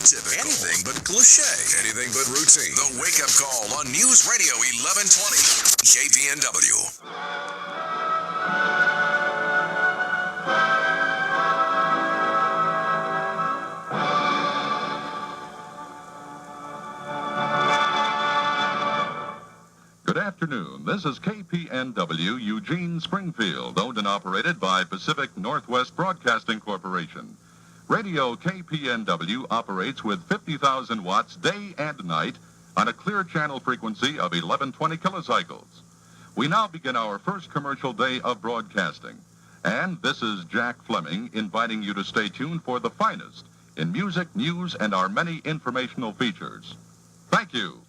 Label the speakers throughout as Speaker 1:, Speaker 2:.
Speaker 1: typical. Anything but cliche. Anything but routine. The wake-up call on News Radio 1120. KPNW.
Speaker 2: Good afternoon. This is KPNW Eugene, Springfield, owned and operated by Pacific Northwest Broadcasting Corporation. Radio KPNW operates with 50,000 watts day and night on a clear channel frequency of 1120 kilocycles. We now begin our first commercial day of broadcasting. And this is Jack Fleming inviting you to stay tuned for the finest in music, news, and our many informational features. Thank you.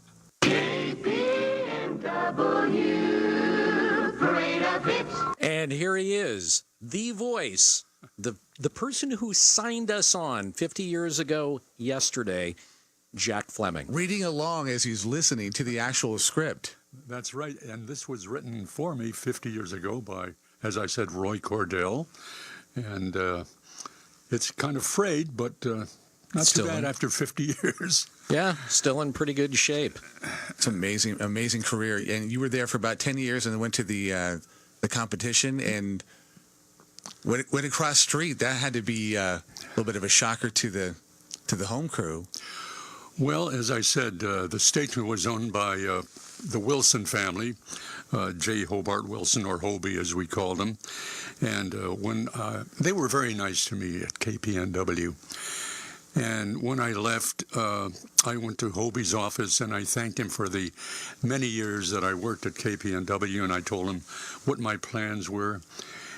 Speaker 3: And here he is, the voice, the person who signed us on 50 years ago yesterday, Jack Fleming.
Speaker 4: Reading along as he's listening to the actual script.
Speaker 5: That's right, and this was written for me 50 years ago by, as I said, Roy Cordell. And it's kind of frayed, but not too bad after 50 years.
Speaker 3: Yeah, still in pretty good shape.
Speaker 4: It's amazing, amazing career. And you were there for about 10 years and then went to the competition and went across street. That had to be a little bit of a shocker to the home crew.
Speaker 5: Well, as I said, the station was owned by the Wilson family, J. Hobart Wilson, or Hobie as we called him. And when they were very nice to me at KPNW. And when I left, I went to Hobie's office and I thanked him for the many years that I worked at KPNW, and I told him what my plans were.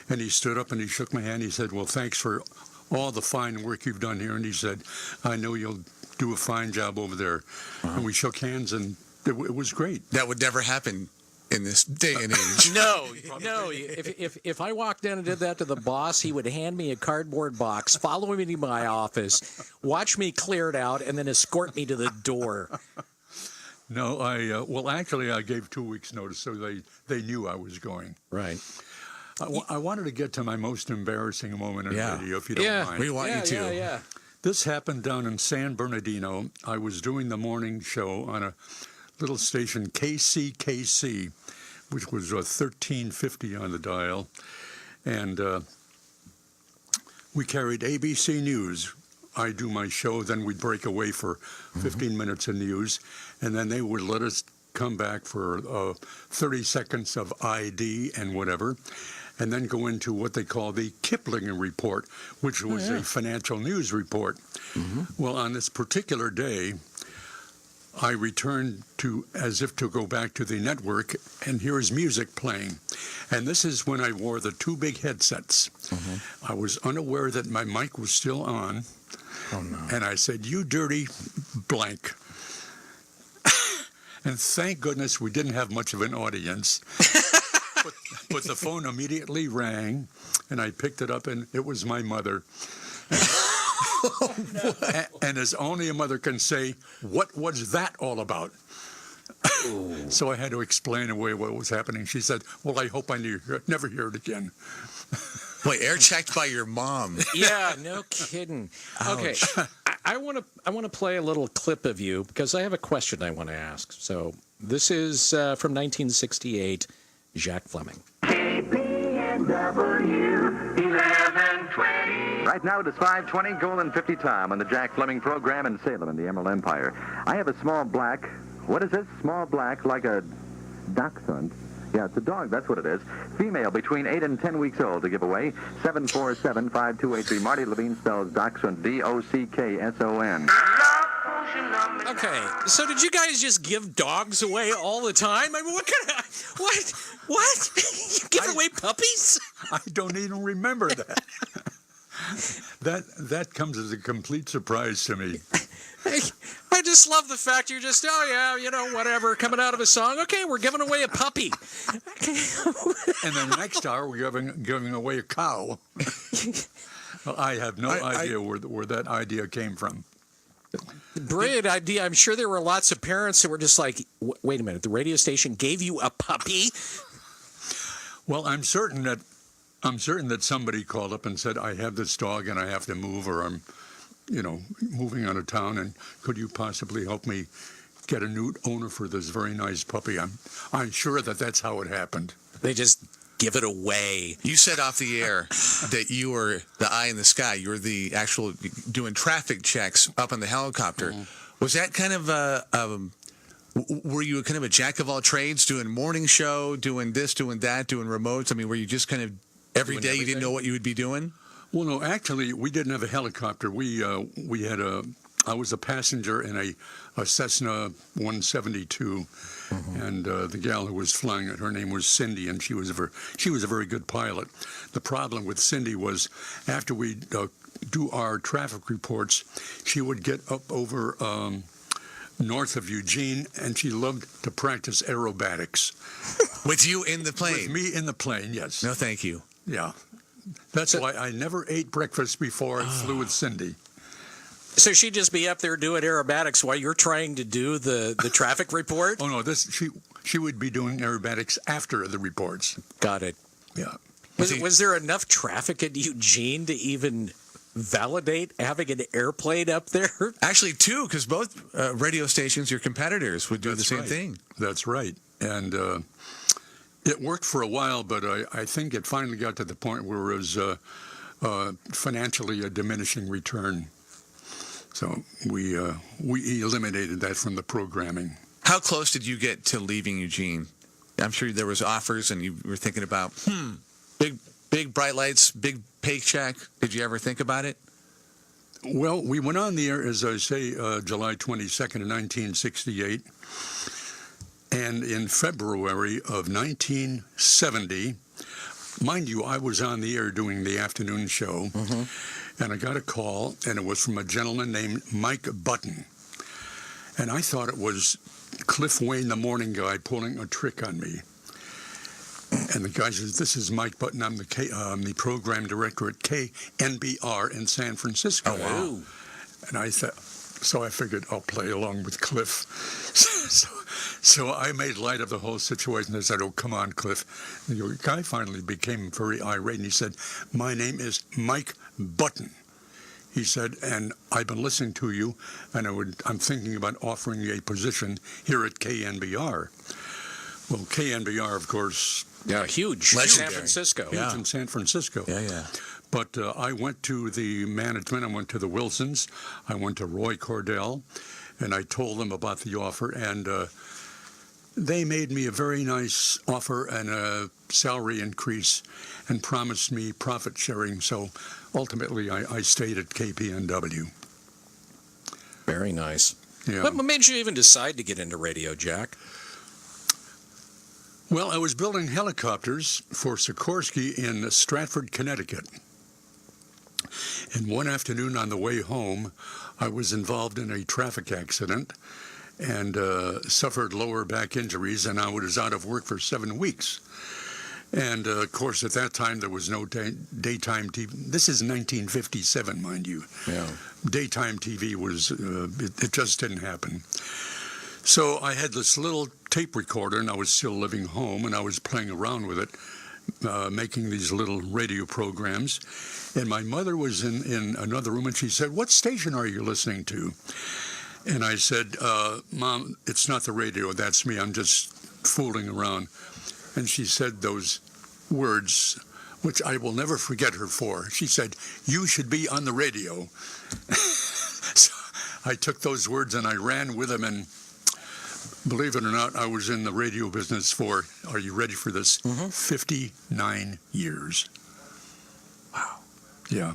Speaker 5: And he stood up and he shook my hand. He said, well, thanks for all the fine work you've done here. And he said, I know you'll do a fine job over there. Uh-huh. And we shook hands, and it was great.
Speaker 4: That would never happen in this day and age.
Speaker 3: No. If I walked in and did that to the boss, he would hand me a cardboard box, follow me to my office, watch me clear it out, and then escort me to the door.
Speaker 5: No, well, actually, I gave 2 weeks' notice, so they knew I was going.
Speaker 3: Right.
Speaker 5: I wanted to get to my most embarrassing moment in radio, if you don't mind.
Speaker 4: We want you to.
Speaker 3: Yeah.
Speaker 5: This happened down in San Bernardino. I was doing the morning show on a little station, KCKC, which was 1350 on the dial. And we carried ABC News. I do my show, then we'd break away for 15 minutes of news, and then they would let us come back for 30 seconds of ID and whatever, and then go into what they call the Kipling report, which was a financial news report. Mm-hmm. Well, on this particular day, I returned as if to go back to the network, and here is music playing. And this is when I wore the two big headsets. Mm-hmm. I was unaware that my mic was still on. Oh, no. And I said, you dirty blank. And thank goodness we didn't have much of an audience. But the phone immediately rang, and I picked it up, and it was my mother. And as only a mother can say, what was that all about? So I had to explain away what was happening. She said, well, I hope I never hear it again.
Speaker 4: Wait, air checked by your mom.
Speaker 3: Yeah, no kidding. Ouch. Okay, I want to play a little clip of you because I have a question I want to ask. So this is from 1968, Jack Fleming.
Speaker 6: KPNW 1120. Right now it is 5:20, Golden 50 time on the Jack Fleming program in Salem in the Emerald Empire. I have a small black, what is this? Small black, like a dachshund. Yeah, it's a dog, that's what it is. Female between 8 and 10 weeks old to give away. 747-5283. Marty Levine spells Dachshund, D-O-C-K-S-O-N.
Speaker 3: Okay, so did you guys just give dogs away all the time? I mean, what kind of, what? You give away puppies?
Speaker 5: I don't even remember that. That comes as a complete surprise to me.
Speaker 3: I just love the fact you're just, whatever, coming out of a song. Okay, we're giving away a puppy.
Speaker 5: And then next hour, we're giving away a cow. Well, I have no idea where that idea came from.
Speaker 3: Brilliant idea. I'm sure there were lots of parents that were just like, wait a minute, the radio station gave you a puppy?
Speaker 5: Well, I'm certain that somebody called up and said, I have this dog and I have to move, or moving out of town, and could you possibly help me get a new owner for this very nice puppy? I'm sure that's how it happened.
Speaker 3: They just give it away.
Speaker 4: You said off the air that you were the eye in the sky. You were the actual doing traffic checks up on the helicopter. Was that kind of were you kind of a jack of all trades, doing morning show, doing this, doing that, doing remotes? I mean, were you just kind of every day you didn't know what you would be doing?
Speaker 5: Well, no, actually, we didn't have a helicopter. We had I was a passenger in a Cessna 172, and the gal who was flying it, her name was Cindy, and she was a very good pilot. The problem with Cindy was after we do our traffic reports, she would get up over north of Eugene, and she loved to practice aerobatics.
Speaker 4: With you in the plane?
Speaker 5: With me in the plane, yes.
Speaker 4: No, thank you.
Speaker 5: Yeah. That's why I never ate breakfast before I flew with Cindy.
Speaker 3: So she'd just be up there doing aerobatics while you're trying to do the traffic report?
Speaker 5: Oh, no, she would be doing aerobatics after the reports.
Speaker 3: Got it.
Speaker 5: Yeah.
Speaker 3: Was there enough traffic in Eugene to even validate having an airplane up there?
Speaker 4: Actually, two, because both radio stations, your competitors, would do the same thing.
Speaker 5: That's right. And it worked for a while, but I think it finally got to the point where it was financially a diminishing return. So we eliminated that from the programming.
Speaker 4: How close did you get to leaving Eugene? I'm sure there was offers, and you were thinking about, big bright lights, big paycheck. Did you ever think about it?
Speaker 5: Well, we went on the air, as I say, July 22nd of 1968. And in February of 1970, mind you, I was on the air doing the afternoon show, and I got a call, and it was from a gentleman named Mike Button. And I thought it was Cliff Wayne, the morning guy, pulling a trick on me. And the guy says, "This is Mike Button. I'm the program director at KNBR in San Francisco."
Speaker 3: Oh, wow.
Speaker 5: And I thought, so I figured I'll play along with Cliff. So I made light of the whole situation. I said, "Oh, come on, Cliff." And the guy finally became very irate, and he said, "My name is Mike Button." He said, "And I've been listening to you, and I'm thinking about offering you a position here at KNBR." Well, KNBR, of course,
Speaker 3: huge. San Francisco.
Speaker 5: Huge in San Francisco.
Speaker 4: Yeah.
Speaker 5: But I went to the management. I went to the Wilsons. I went to Roy Cordell, and I told them about the offer, and they made me a very nice offer and a salary increase and promised me profit sharing. So ultimately, I stayed at KPNW.
Speaker 3: Very nice.
Speaker 5: Yeah.
Speaker 3: What made you even decide to get into radio, Jack?
Speaker 5: Well, I was building helicopters for Sikorsky in Stratford, Connecticut. And one afternoon on the way home, I was involved in a traffic accident and suffered lower back injuries, and I was out of work for 7 weeks. And, of course, at that time, there was no daytime TV. This is 1957, mind you.
Speaker 3: Yeah.
Speaker 5: Daytime TV was, it just didn't happen. So I had this little tape recorder, and I was still living home, and I was playing around with it, making these little radio programs. And my mother was in another room, and she said, "What station are you listening to?" And I said, "Mom, it's not the radio. That's me. I'm just fooling around." And she said those words, which I will never forget her for. She said, "You should be on the radio." So I took those words and I ran with them, and believe it or not, I was in the radio business for, are you ready for this? 59 years.
Speaker 4: Wow.
Speaker 5: Yeah.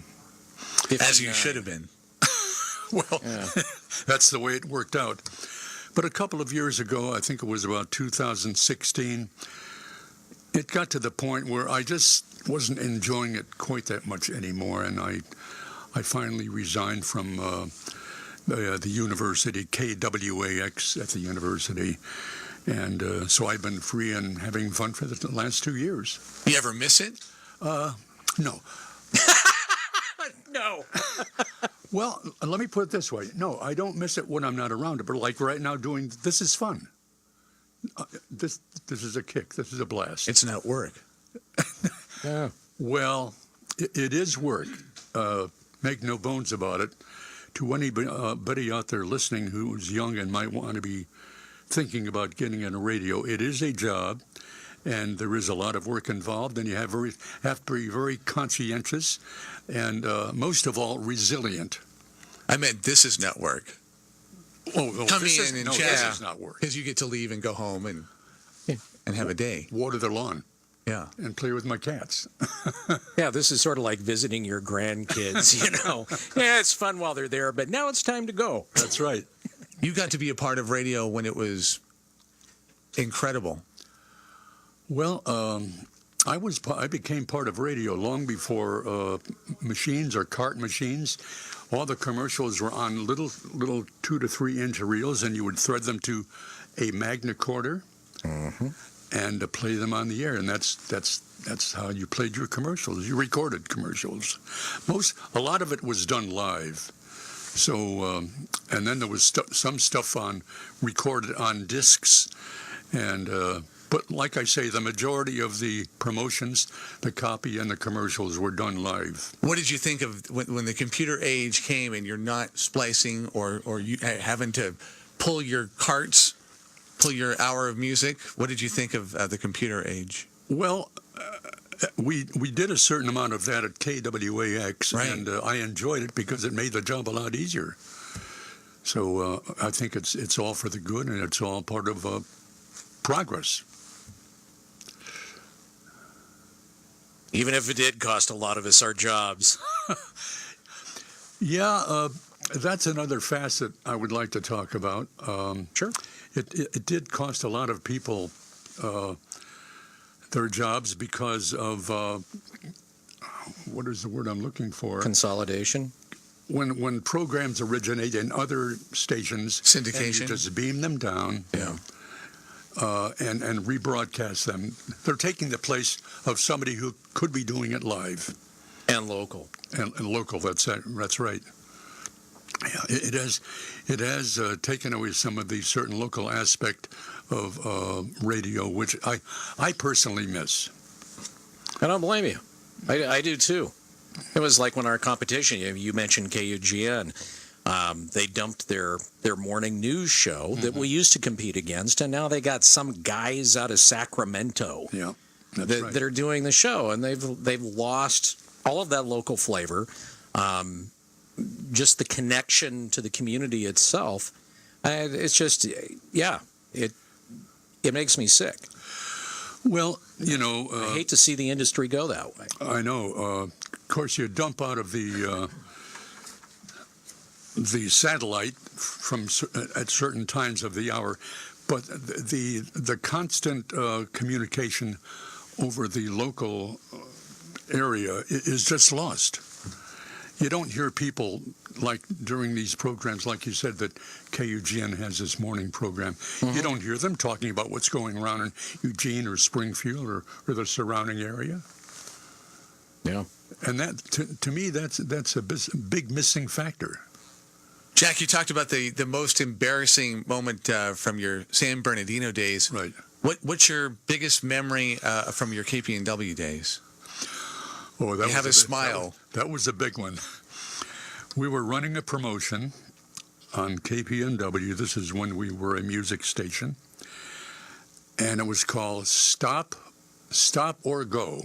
Speaker 3: 59.
Speaker 4: As you should have been.
Speaker 5: Well, that's the way it worked out. But a couple of years ago, I think it was about 2016, it got to the point where I just wasn't enjoying it quite that much anymore, and I finally resigned from the university, KWAX at the university, and so I've been free and having fun for the last 2 years.
Speaker 4: You ever miss it?
Speaker 5: No.
Speaker 3: No.
Speaker 5: Well, let me put it this way. No, I don't miss it when I'm not around it, but like right now doing, this is fun. This is a kick. This is a blast.
Speaker 4: It's not work.
Speaker 3: Yeah.
Speaker 5: Well, it is work. Make no bones about it. to anybody out there listening who's young and might want to be thinking about getting into radio, it is a job, and there is a lot of work involved, and you have to be very conscientious and, most of all, resilient.
Speaker 4: I meant this is not work.
Speaker 5: Oh,
Speaker 4: Coming in and chat.
Speaker 5: This is not work.
Speaker 4: Because you get to leave and go home and have a day.
Speaker 5: Water the lawn.
Speaker 4: Yeah.
Speaker 5: And play with my cats.
Speaker 3: Yeah, this is sort of like visiting your grandkids, you know. Yeah, it's fun while they're there, but now it's time to go.
Speaker 5: That's right.
Speaker 4: You got to be a part of radio when it was incredible.
Speaker 5: Well, I became part of radio long before machines or cart machines. All the commercials were on little 2 to 3 inch reels, and you would thread them to a magnecorder and play them on the air. And that's how you played your commercials. You recorded commercials. A lot of it was done live. So, and then there was some stuff recorded on discs, and but like I say, the majority of the promotions, the copy and the commercials were done live.
Speaker 4: What did you think of when the computer age came and you're not splicing or you having to pull your hour of music? What did you think of the computer age?
Speaker 5: Well, we did a certain amount of that at KWAX,
Speaker 4: right.
Speaker 5: And I enjoyed it because it made the job a lot easier. So I think it's all for the good, and it's all part of progress.
Speaker 3: Even if it did cost a lot of us our jobs.
Speaker 5: Yeah, that's another facet I would like to talk about.
Speaker 3: Sure.
Speaker 5: It did cost a lot of people their jobs because of what is the word I'm looking for?
Speaker 3: Consolidation.
Speaker 5: When programs originate in other stations,
Speaker 4: syndication,
Speaker 5: and you just beam them down,
Speaker 4: yeah,
Speaker 5: and rebroadcast them. They're taking the place of somebody who could be doing it live
Speaker 3: and local.
Speaker 5: And local. That's right. Yeah, it has taken away some of the certain local aspect of radio, which I personally miss.
Speaker 3: I don't blame you. I do too. It was like when our competition, you mentioned KUGN, they dumped their morning news show that we used to compete against, and now they got some guys out of Sacramento that are doing the show, and they've lost all of that local flavor, just the connection to the community itself. It's just, it makes me sick.
Speaker 5: Well,
Speaker 3: I hate to see the industry go that way.
Speaker 5: I know. Of course, you dump out of the satellite at certain times of the hour, but the constant communication over the local area is just lost. You don't hear people like during these programs, like you said, that KUGN has this morning program. You don't hear them talking about what's going around in Eugene or Springfield or the surrounding area.
Speaker 3: Yeah.
Speaker 5: And that, to me, that's a big missing factor.
Speaker 4: Jack, you talked about the most embarrassing moment from your San Bernardino days.
Speaker 5: Right.
Speaker 4: What's your biggest memory from your KPNW days?
Speaker 5: Oh, that
Speaker 4: you have a smile.
Speaker 5: That was a big one. We were running a promotion on KPNW. This is when we were a music station. And it was called Stop or Go.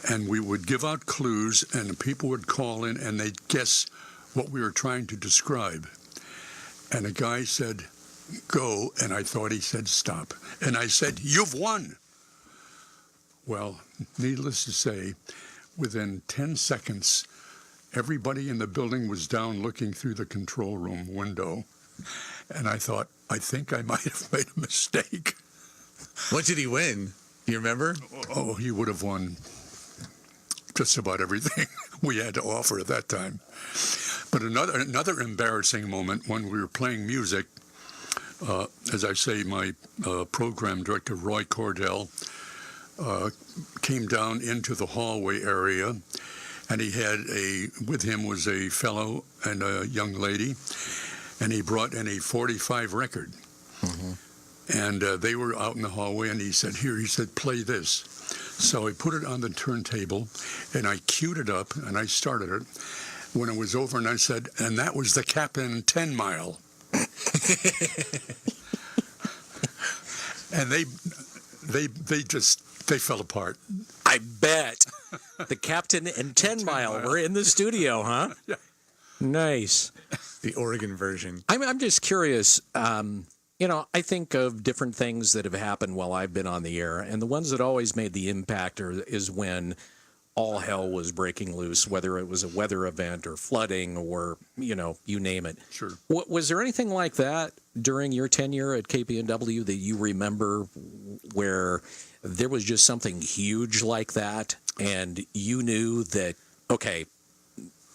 Speaker 5: And we would give out clues, and people would call in, and they'd guess what we were trying to describe. And a guy said, go, and I thought he said stop. And I said, you've won. Well, needless to say, within 10 seconds, everybody in the building was down looking through the control room window. And I thought, I think I might have made a mistake.
Speaker 4: What did he win? Do you remember?
Speaker 5: Oh, he would have won just about everything we had to offer at that time. But another embarrassing moment when we were playing music, as I say, my program director, Roy Cordell, came down into the hallway area, and he had with him was a fellow and a young lady, and he brought in a 45 record. And they were out in the hallway, and he said, play this. So I put it on the turntable, and I queued it up, and I started it. when it was over, and I said, and that was the Captain 10 Mile. And they fell apart.
Speaker 3: I bet. The Captain and 10 Mile were in the studio, huh?
Speaker 5: Yeah.
Speaker 3: Nice.
Speaker 4: The Oregon version.
Speaker 3: I'm just curious. I think of different things that have happened while I've been on the air, and the ones that always made the impact is when all hell was breaking loose, whether it was a weather event or flooding or, you name it.
Speaker 5: Sure.
Speaker 3: Was there anything like that during your tenure at KPNW that you remember where there was just something huge like that and you knew that, okay,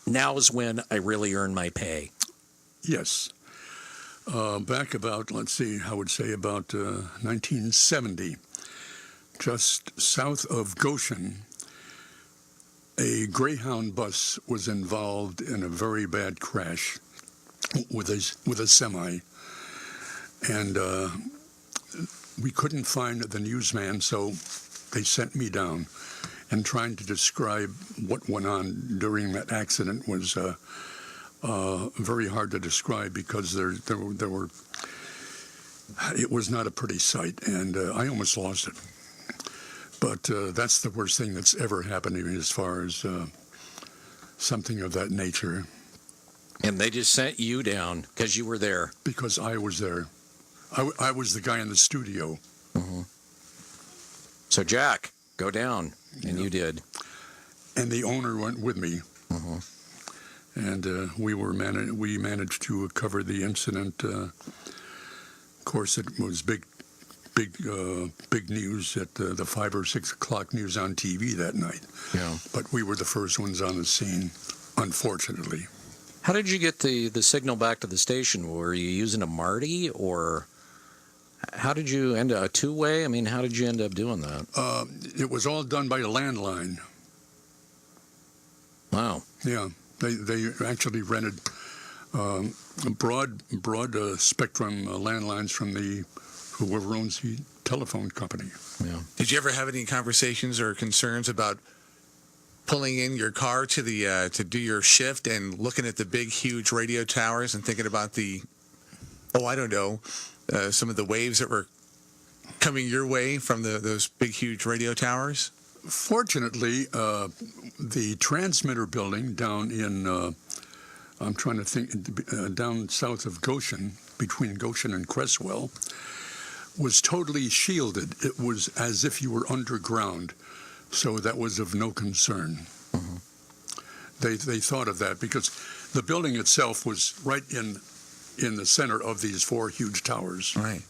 Speaker 3: now is when I really earn my pay?
Speaker 5: Yes. Back about, I would say about 1970, just south of Goshen, a Greyhound bus was involved in a very bad crash with a semi, and we couldn't find the newsman, so they sent me down. And trying to describe what went on during that accident was very hard to describe because there were. It was not a pretty sight, and I almost lost it. But that's the worst thing that's ever happened to me as far as something of that nature.
Speaker 3: And they just sent you down because you were there.
Speaker 5: Because I was there. I was the guy in the studio.
Speaker 3: Mm-hmm. So, Jack, go down. And you did. And
Speaker 5: the owner went with me.
Speaker 3: Mm-hmm.
Speaker 5: And we managed to cover the incident. Of course, it was big news at the 5 or 6 o'clock news on TV that night.
Speaker 3: Yeah.
Speaker 5: But we were the first ones on the scene, unfortunately.
Speaker 3: How did you get the signal back to the station? Were you using a Marty, or how did you end up a two-way? I mean, how did you end up doing that?
Speaker 5: It was all done by a landline.
Speaker 3: Wow.
Speaker 5: Yeah. They actually rented broad spectrum landlines from whoever owns the telephone company.
Speaker 3: Yeah.
Speaker 4: Did you ever have any conversations or concerns about pulling in your car to the to do your shift and looking at the big, huge radio towers and thinking about some of the waves that were coming your way from those big, huge radio towers?
Speaker 5: Fortunately, the transmitter building down in, I'm trying to think, down south of Goshen, between Goshen and Cresswell, was totally shielded. It was as if you were underground, so that was of no concern.
Speaker 3: Mm-hmm.
Speaker 5: They thought of that because the building itself was right in the center of these 4 huge towers.
Speaker 4: Right.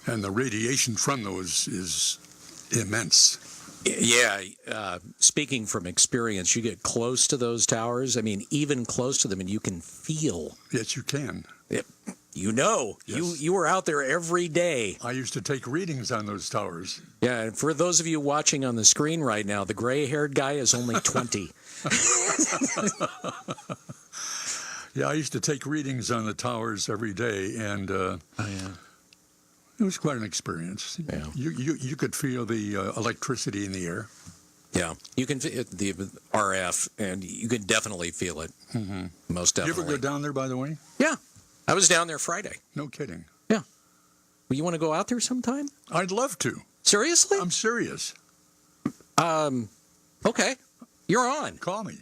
Speaker 5: And the radiation from those is immense.
Speaker 3: Yeah. Speaking from experience, you get close to those towers. I mean, even close to them, and you can feel.
Speaker 5: Yes, you can.
Speaker 3: Yes. You were out there every day.
Speaker 5: I used to take readings on those towers.
Speaker 3: Yeah, and for those of you watching on the screen right now, the gray-haired guy is only 20.
Speaker 5: Yeah, I used to take readings on the towers every day, and it was quite an experience.
Speaker 3: Yeah.
Speaker 5: You could feel the electricity in the air.
Speaker 3: Yeah, you can feel the RF, and you can definitely feel it.
Speaker 5: Mm-hmm.
Speaker 3: Most definitely.
Speaker 5: You ever go down there, by the way?
Speaker 3: Yeah, I was down there Friday.
Speaker 5: No kidding.
Speaker 3: Yeah. Well, you want to go out there sometime?
Speaker 5: I'd love to.
Speaker 3: Seriously?
Speaker 5: I'm serious.
Speaker 3: Okay, you're on.
Speaker 5: Call me.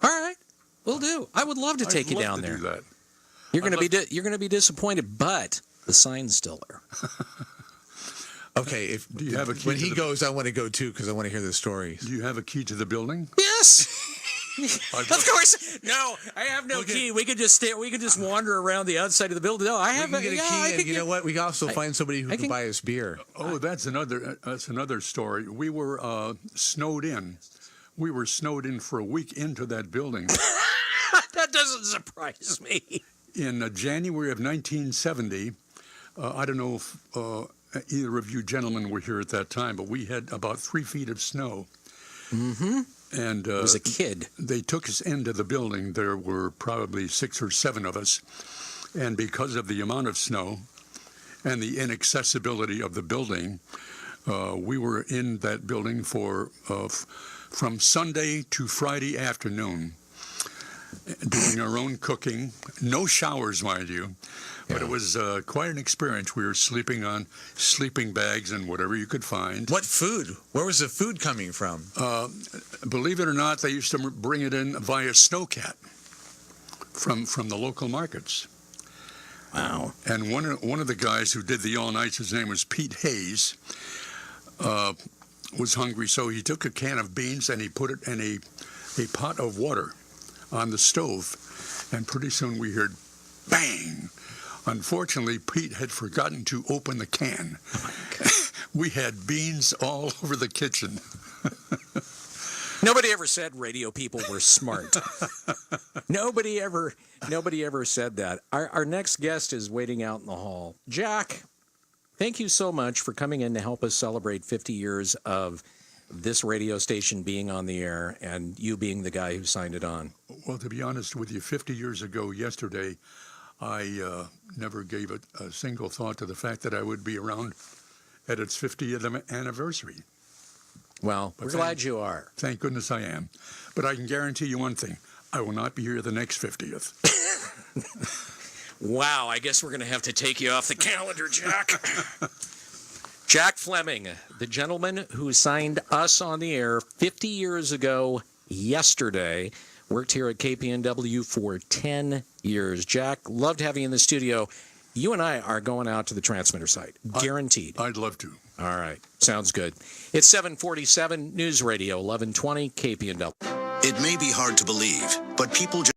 Speaker 3: All right, we'll do. I would love to take you down there.
Speaker 5: Do that.
Speaker 3: You're going to be disappointed, but the sign's still there.
Speaker 4: Okay,
Speaker 5: do you have a key
Speaker 4: when he goes, I want to go too because I want to hear the stories.
Speaker 5: Do you have a key to the building?
Speaker 3: Yes. Of course. No, I have no key. We could just wander around the outside of the building. No, I have
Speaker 4: a key, and you know what? We can also find somebody who can buy us beer.
Speaker 5: Oh, that's another story. We were snowed in. We were snowed in for a week into that building.
Speaker 3: That doesn't surprise me.
Speaker 5: In January of 1970, I don't know if either of you gentlemen were here at that time, but we had about 3 feet of snow.
Speaker 3: Mm-hmm.
Speaker 5: And
Speaker 3: I was a kid.
Speaker 5: They took us into the building. There were probably 6 or 7 of us. And because of the amount of snow and the inaccessibility of the building, we were in that building for from Sunday to Friday afternoon. doing our own cooking. No showers, mind you. But it was quite an experience. We were sleeping on sleeping bags and whatever you could find.
Speaker 4: What food? Where was the food coming from?
Speaker 5: Believe it or not, they used to bring it in via snowcat from the local markets.
Speaker 3: Wow.
Speaker 5: And one of the guys who did the all nights, his name was Pete Hayes, was hungry, so he took a can of beans and he put it in a pot of water on the stove, and pretty soon we heard bang. Unfortunately, Pete had forgotten to open the can. We had beans all over the kitchen.
Speaker 3: Nobody ever said radio people were smart. Nobody ever said that. Our next guest is waiting out in the hall. Jack, thank you so much for coming in to help us celebrate 50 years of this radio station being on the air and you being the guy who signed it on.
Speaker 5: Well, to be honest with you, 50 years ago yesterday, I never gave it a single thought to the fact that I would be around at its 50th anniversary.
Speaker 3: Well, we're glad you are.
Speaker 5: Thank goodness I am. But I can guarantee you one thing. I will not be here the next 50th.
Speaker 3: Wow, I guess we're going to have to take you off the calendar, Jack. Jack Fleming, the gentleman who signed us on the air 50 years ago yesterday, worked here at KPNW for 10 years. Jack, loved having you in the studio. You and I are going out to the transmitter site, guaranteed.
Speaker 5: I'd love to.
Speaker 3: All right, sounds good. It's 747 News Radio 1120 KPNW.
Speaker 1: It may be hard to believe, but people just